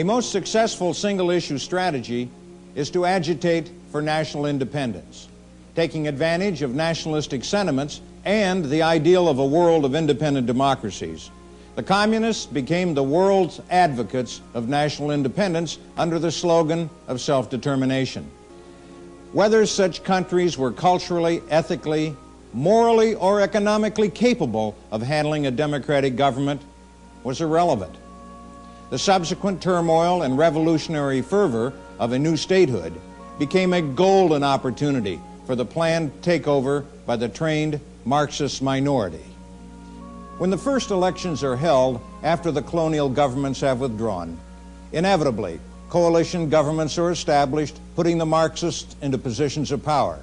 A most successful single-issue strategy is to agitate for national independence, taking advantage of nationalistic sentiments and the ideal of a world of independent democracies. The communists became the world's advocates of national independence under the slogan of self-determination. Whether such countries were culturally, ethically, morally, or economically capable of handling a democratic government was irrelevant. The subsequent turmoil and revolutionary fervor of a new statehood became a golden opportunity for the planned takeover by the trained Marxist minority. When the first elections are held after the colonial governments have withdrawn, inevitably, coalition governments are established, putting the Marxists into positions of power.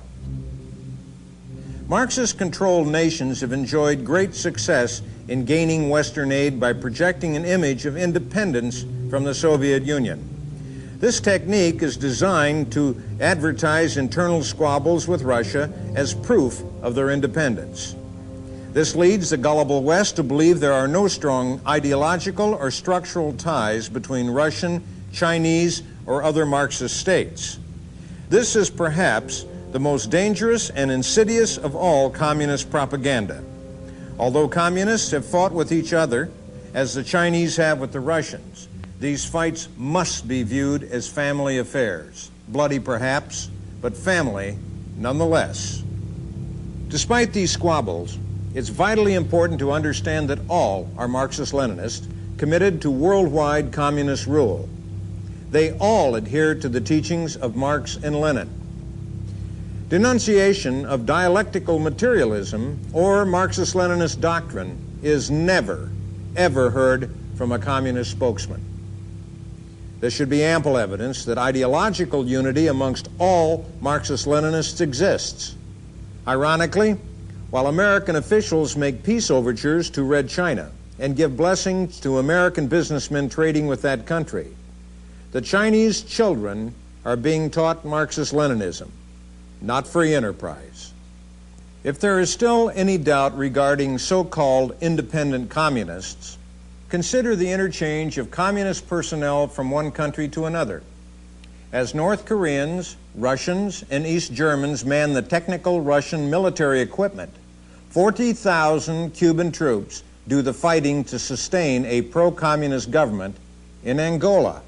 Marxist-controlled nations have enjoyed great success in gaining Western aid by projecting an image of independence from the Soviet Union. This technique is designed to advertise internal squabbles with Russia as proof of their independence. This leads the gullible West to believe there are no strong ideological or structural ties between Russian, Chinese, or other Marxist states. This is perhaps the most dangerous and insidious of all communist propaganda. Although communists have fought with each other, as the Chinese have with the Russians, these fights must be viewed as family affairs. Bloody perhaps, but family nonetheless. Despite these squabbles, it's vitally important to understand that all are Marxist-Leninists committed to worldwide communist rule. They all adhere to the teachings of Marx and Lenin. Denunciation of dialectical materialism or Marxist-Leninist doctrine is never, ever heard from a communist spokesman. There should be ample evidence that ideological unity amongst all Marxist-Leninists exists. Ironically, while American officials make peace overtures to Red China and give blessings to American businessmen trading with that country, the Chinese children are being taught Marxist-Leninism, not free enterprise. If there is still any doubt regarding so-called independent communists, consider the interchange of communist personnel from one country to another. As North Koreans, Russians, and East Germans man the technical Russian military equipment, 40,000 Cuban troops do the fighting to sustain a pro-communist government in Angola.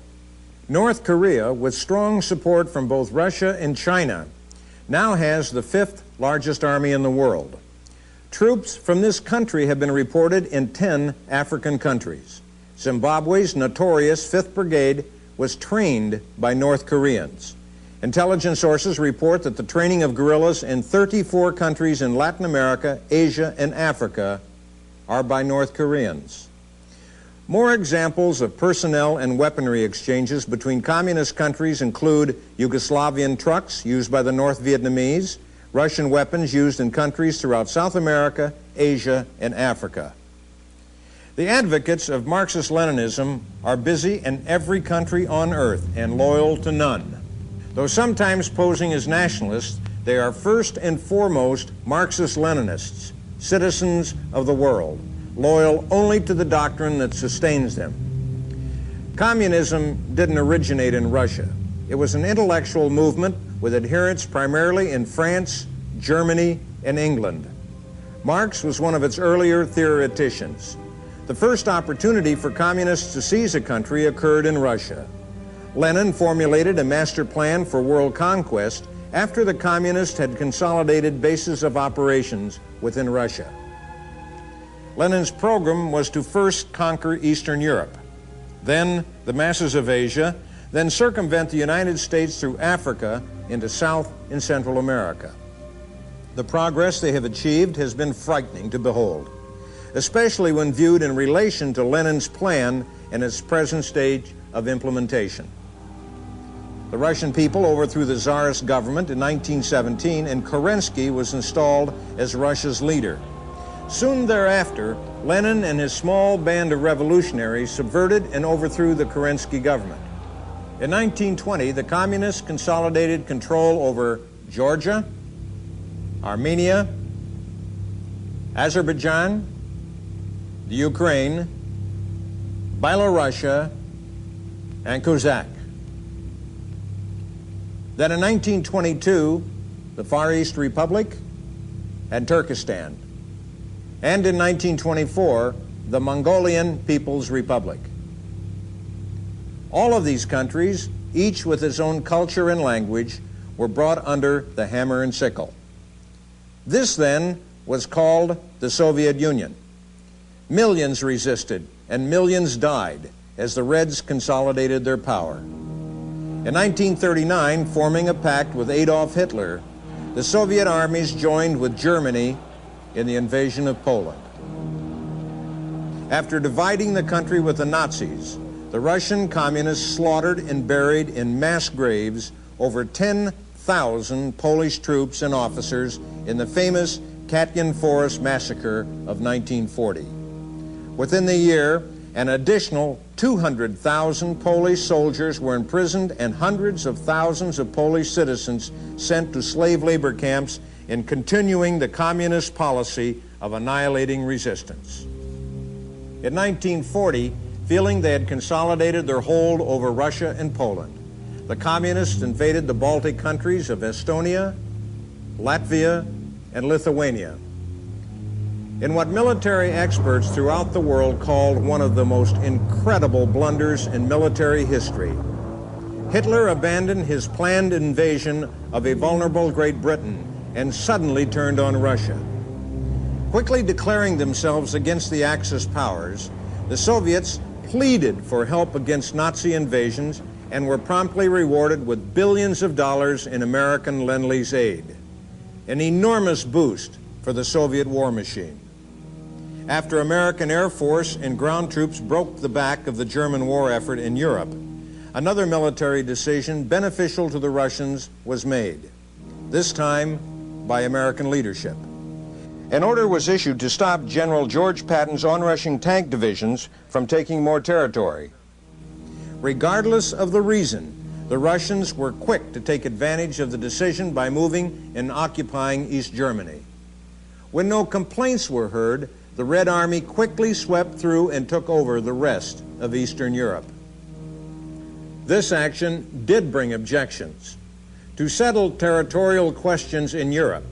North Korea, with strong support from both Russia and China, now has the 5th largest army in the world. Troops from this country have been reported in 10 African countries. Zimbabwe's notorious 5th Brigade was trained by North Koreans. Intelligence sources report that the training of guerrillas in 34 countries in Latin America, Asia, and Africa are by North Koreans. More examples of personnel and weaponry exchanges between communist countries include Yugoslavian trucks used by the North Vietnamese, Russian weapons used in countries throughout South America, Asia, and Africa. The advocates of Marxist-Leninism are busy in every country on earth and loyal to none. Though sometimes posing as nationalists, they are first and foremost Marxist-Leninists, citizens of the world, loyal only to the doctrine that sustains them. Communism didn't originate in Russia. It was an intellectual movement with adherents primarily in France, Germany, and England. Marx was one of its earlier theoreticians. The first opportunity for communists to seize a country occurred in Russia. Lenin formulated a master plan for world conquest after the communists had consolidated bases of operations within Russia. Lenin's program was to first conquer Eastern Europe, then the masses of Asia, then circumvent the United States through Africa into South and Central America. The progress they have achieved has been frightening to behold, especially when viewed in relation to Lenin's plan and its present stage of implementation. The Russian people overthrew the Tsarist government in 1917, and Kerensky was installed as Russia's leader. Soon thereafter, Lenin and his small band of revolutionaries subverted and overthrew the Kerensky government. In 1920, the communists consolidated control over Georgia, Armenia, Azerbaijan, the Ukraine, Belarusia, and Kozak. Then in 1922, the Far East Republic and Turkestan. And in 1924, the Mongolian People's Republic. All of these countries, each with its own culture and language, were brought under the hammer and sickle. This then was called the Soviet Union. Millions resisted and millions died as the Reds consolidated their power. In 1939, forming a pact with Adolf Hitler, the Soviet armies joined with Germany in the invasion of Poland. After dividing the country with the Nazis, the Russian communists slaughtered and buried in mass graves over 10,000 Polish troops and officers in the famous Katyn Forest Massacre of 1940. Within the year, an additional 200,000 Polish soldiers were imprisoned and hundreds of thousands of Polish citizens sent to slave labor camps in continuing the communist policy of annihilating resistance. In 1940, feeling they had consolidated their hold over Russia and Poland, the communists invaded the Baltic countries of Estonia, Latvia, and Lithuania. In what military experts throughout the world called one of the most incredible blunders in military history, Hitler abandoned his planned invasion of a vulnerable Great Britain and suddenly turned on Russia. Quickly declaring themselves against the Axis powers, the Soviets pleaded for help against Nazi invasions and were promptly rewarded with billions of dollars in American Lend-Lease aid, an enormous boost for the Soviet war machine. After American Air Force and ground troops broke the back of the German war effort in Europe, another military decision beneficial to the Russians was made, this time by American leadership. An order was issued to stop General George Patton's onrushing tank divisions from taking more territory. Regardless of the reason, the Russians were quick to take advantage of the decision by moving and occupying East Germany. When no complaints were heard, the Red Army quickly swept through and took over the rest of Eastern Europe. This action did bring objections. To settle territorial questions in Europe,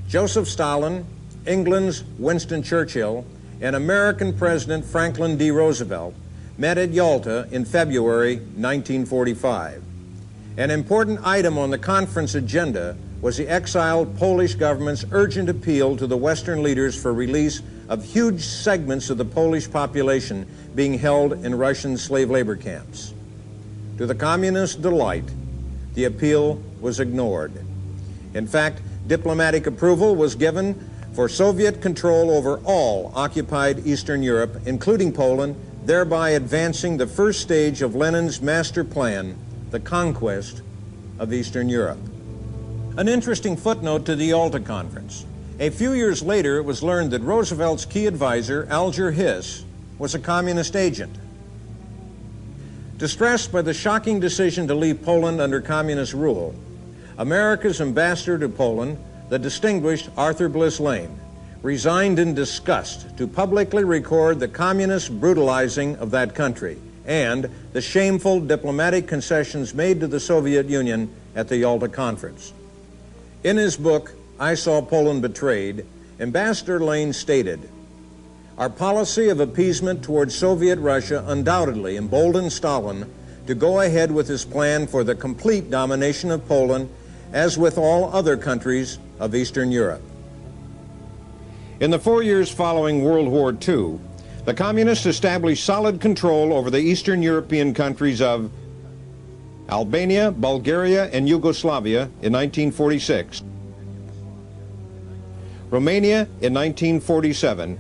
Joseph Stalin, England's Winston Churchill, and American President Franklin D. Roosevelt met at Yalta in February 1945. An important item on the conference agenda was the exiled Polish government's urgent appeal to the Western leaders for release of huge segments of the Polish population being held in Russian slave labor camps. To the communists' delight, the appeal was ignored. In fact, diplomatic approval was given for Soviet control over all occupied Eastern Europe, including Poland, thereby advancing the first stage of Lenin's master plan, the conquest of Eastern Europe. An interesting footnote to the Yalta Conference. A few years later, it was learned that Roosevelt's key advisor, Alger Hiss, was a communist agent. Distressed by the shocking decision to leave Poland under communist rule, America's ambassador to Poland, the distinguished Arthur Bliss Lane, resigned in disgust to publicly record the communist brutalizing of that country and the shameful diplomatic concessions made to the Soviet Union at the Yalta Conference. In his book, I Saw Poland Betrayed, Ambassador Lane stated, "Our policy of appeasement towards Soviet Russia undoubtedly emboldened Stalin to go ahead with his plan for the complete domination of Poland, as with all other countries of Eastern Europe." In the 4 years following World War II, the Communists established solid control over the Eastern European countries of Albania, Bulgaria, and Yugoslavia in 1946, Romania in 1947,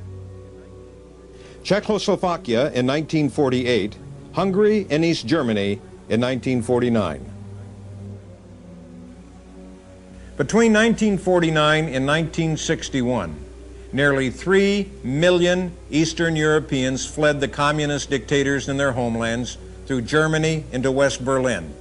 Czechoslovakia in 1948, Hungary and East Germany in 1949. Between 1949 and 1961, nearly 3 million Eastern Europeans fled the communist dictators in their homelands through Germany into West Berlin.